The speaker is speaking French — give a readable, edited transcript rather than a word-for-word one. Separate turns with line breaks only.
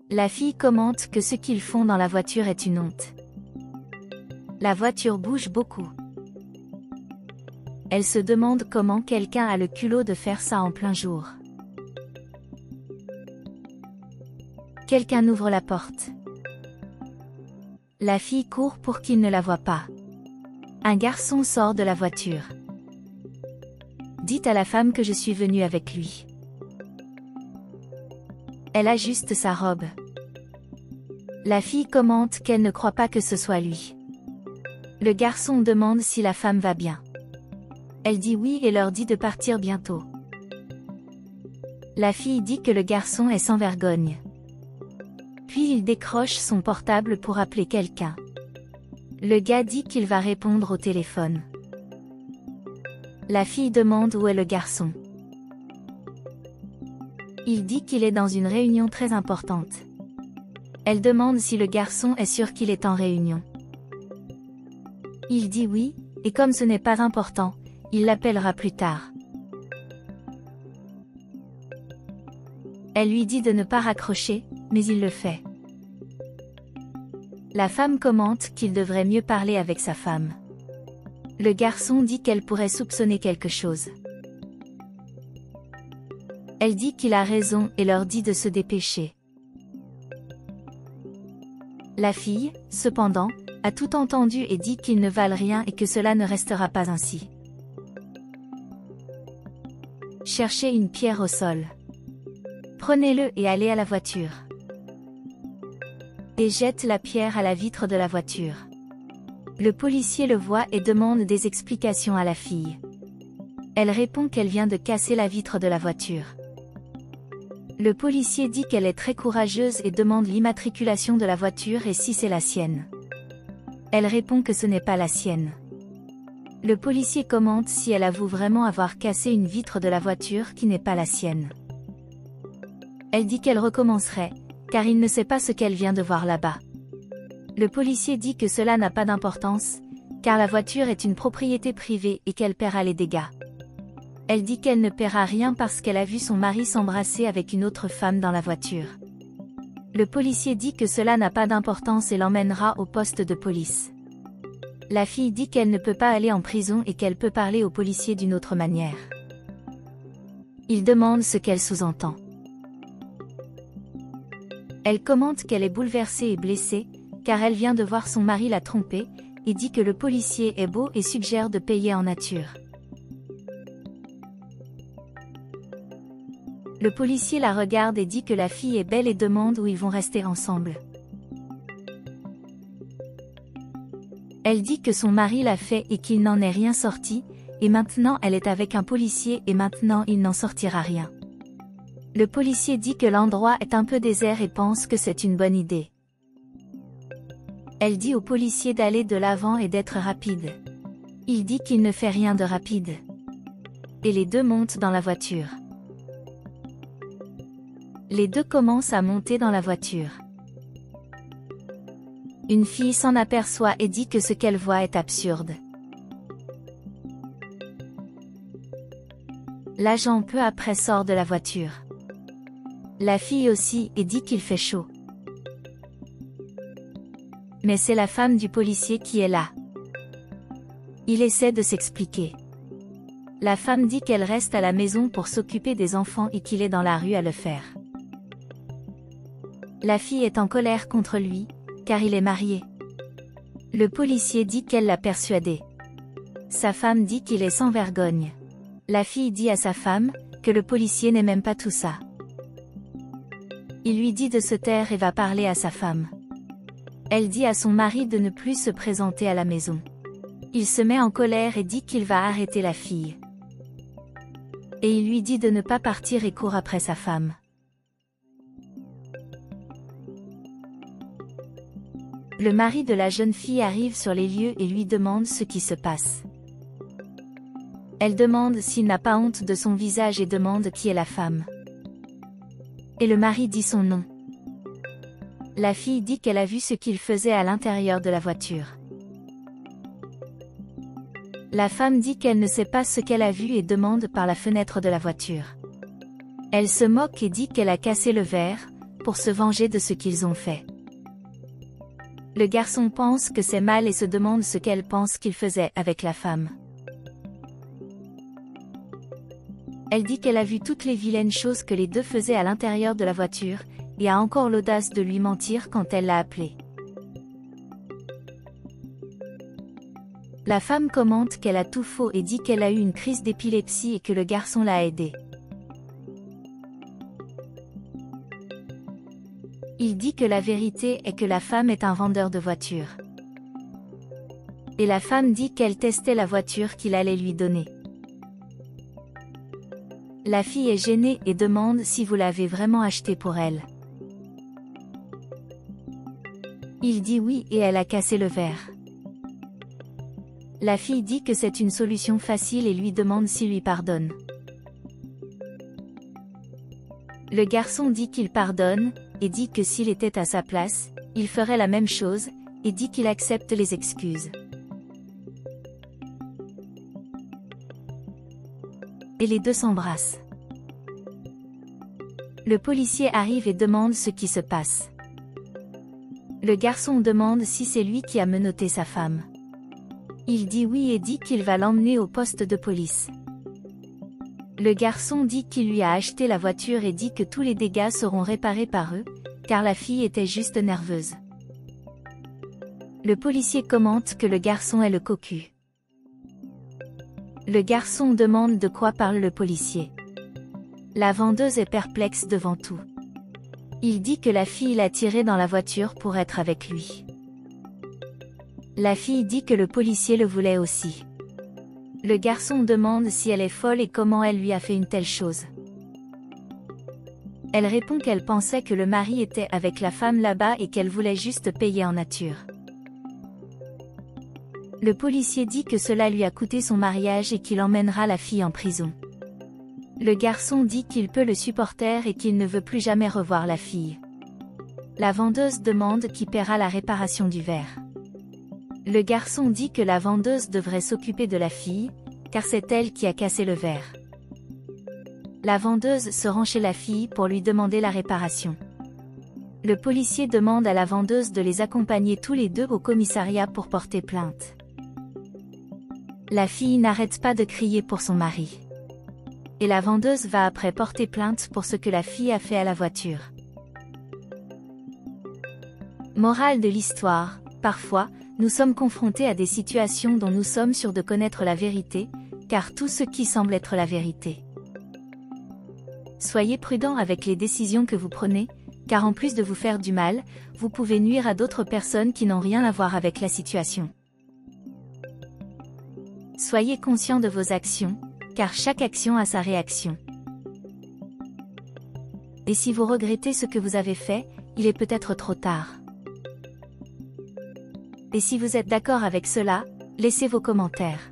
La fille commente que ce qu'ils font dans la voiture est une honte. La voiture bouge beaucoup. Elle se demande comment quelqu'un a le culot de faire ça en plein jour. Quelqu'un ouvre la porte. La fille court pour qu'il ne la voie pas. Un garçon sort de la voiture. Dites à la femme que je suis venue avec lui. Elle ajuste sa robe. La fille commente qu'elle ne croit pas que ce soit lui. Le garçon demande si la femme va bien. Elle dit oui et leur dit de partir bientôt. La fille dit que le garçon est sans vergogne. Puis il décroche son portable pour appeler quelqu'un. Le gars dit qu'il va répondre au téléphone. La fille demande où est le garçon. Il dit qu'il est dans une réunion très importante. Elle demande si le garçon est sûr qu'il est en réunion. Il dit oui, et comme ce n'est pas important, il l'appellera plus tard. Elle lui dit de ne pas raccrocher, mais il le fait. La femme commente qu'il devrait mieux parler avec sa femme. Le garçon dit qu'elle pourrait soupçonner quelque chose. Elle dit qu'il a raison et leur dit de se dépêcher. La fille, cependant, a tout entendu et dit qu'ils ne valent rien et que cela ne restera pas ainsi. Cherchez une pierre au sol. Prenez-le et allez à la voiture. Et jette la pierre à la vitre de la voiture. Le policier le voit et demande des explications à la fille. Elle répond qu'elle vient de casser la vitre de la voiture. Le policier dit qu'elle est très courageuse et demande l'immatriculation de la voiture et si c'est la sienne. Elle répond que ce n'est pas la sienne. Le policier commente si elle avoue vraiment avoir cassé une vitre de la voiture qui n'est pas la sienne. Elle dit qu'elle recommencerait, car il ne sait pas ce qu'elle vient de voir là-bas. Le policier dit que cela n'a pas d'importance, car la voiture est une propriété privée et qu'elle paiera les dégâts. Elle dit qu'elle ne paiera rien parce qu'elle a vu son mari s'embrasser avec une autre femme dans la voiture. Le policier dit que cela n'a pas d'importance et l'emmènera au poste de police. La fille dit qu'elle ne peut pas aller en prison et qu'elle peut parler au policier d'une autre manière. Il demande ce qu'elle sous-entend. Elle commente qu'elle est bouleversée et blessée, car elle vient de voir son mari la tromper, et dit que le policier est beau et suggère de payer en nature. Le policier la regarde et dit que la fille est belle et demande où ils vont rester ensemble. Elle dit que son mari l'a fait et qu'il n'en est rien sorti, et maintenant elle est avec un policier et maintenant il n'en sortira rien. Le policier dit que l'endroit est un peu désert et pense que c'est une bonne idée. Elle dit au policier d'aller de l'avant et d'être rapide. Il dit qu'il ne fait rien de rapide. Et les deux montent dans la voiture. Les deux commencent à monter dans la voiture. Une fille s'en aperçoit et dit que ce qu'elle voit est absurde. L'agent peu après sort de la voiture. La fille aussi et dit qu'il fait chaud. Mais c'est la femme du policier qui est là. Il essaie de s'expliquer. La femme dit qu'elle reste à la maison pour s'occuper des enfants et qu'il est dans la rue à le faire. La fille est en colère contre lui, car il est marié. Le policier dit qu'elle l'a persuadé. Sa femme dit qu'il est sans vergogne. La fille dit à sa femme, que le policier n'est même pas tout ça. Il lui dit de se taire et va parler à sa femme. Elle dit à son mari de ne plus se présenter à la maison. Il se met en colère et dit qu'il va arrêter la fille. Et il lui dit de ne pas partir et court après sa femme. Le mari de la jeune fille arrive sur les lieux et lui demande ce qui se passe. Elle demande s'il n'a pas honte de son visage et demande qui est la femme. Et le mari dit son nom. La fille dit qu'elle a vu ce qu'il faisait à l'intérieur de la voiture. La femme dit qu'elle ne sait pas ce qu'elle a vu et demande par la fenêtre de la voiture. Elle se moque et dit qu'elle a cassé le verre, pour se venger de ce qu'ils ont fait. Le garçon pense que c'est mal et se demande ce qu'elle pense qu'il faisait avec la femme. Elle dit qu'elle a vu toutes les vilaines choses que les deux faisaient à l'intérieur de la voiture, et a encore l'audace de lui mentir quand elle l'a appelé. La femme commente qu'elle a tout faux et dit qu'elle a eu une crise d'épilepsie et que le garçon l'a aidée. Il dit que la vérité est que la femme est un vendeur de voitures. Et la femme dit qu'elle testait la voiture qu'il allait lui donner. La fille est gênée et demande si vous l'avez vraiment achetée pour elle. Il dit oui et elle a cassé le verre. La fille dit que c'est une solution facile et lui demande s'il lui pardonne. Le garçon dit qu'il pardonne, et dit que s'il était à sa place, il ferait la même chose, et dit qu'il accepte les excuses. Et les deux s'embrassent. Le policier arrive et demande ce qui se passe. Le garçon demande si c'est lui qui a menotté sa femme. Il dit oui et dit qu'il va l'emmener au poste de police. Le garçon dit qu'il lui a acheté la voiture et dit que tous les dégâts seront réparés par eux, car la fille était juste nerveuse. Le policier commente que le garçon est le cocu. Le garçon demande de quoi parle le policier. La vendeuse est perplexe devant tout. Il dit que la fille l'a tiré dans la voiture pour être avec lui. La fille dit que le policier le voulait aussi. Le garçon demande si elle est folle et comment elle lui a fait une telle chose. Elle répond qu'elle pensait que le mari était avec la femme là-bas et qu'elle voulait juste payer en nature. Le policier dit que cela lui a coûté son mariage et qu'il emmènera la fille en prison. Le garçon dit qu'il peut le supporter et qu'il ne veut plus jamais revoir la fille. La vendeuse demande qui paiera la réparation du verre. Le garçon dit que la vendeuse devrait s'occuper de la fille, car c'est elle qui a cassé le verre. La vendeuse se rend chez la fille pour lui demander la réparation. Le policier demande à la vendeuse de les accompagner tous les deux au commissariat pour porter plainte. La fille n'arrête pas de crier pour son mari. Et la vendeuse va après porter plainte pour ce que la fille a fait à la voiture. Morale de l'histoire, parfois, nous sommes confrontés à des situations dont nous sommes sûrs de connaître la vérité, car tout ce qui semble être la vérité. Soyez prudents avec les décisions que vous prenez, car en plus de vous faire du mal, vous pouvez nuire à d'autres personnes qui n'ont rien à voir avec la situation. Soyez conscients de vos actions, car chaque action a sa réaction. Et si vous regrettez ce que vous avez fait, il est peut-être trop tard. Et si vous êtes d'accord avec cela, laissez vos commentaires.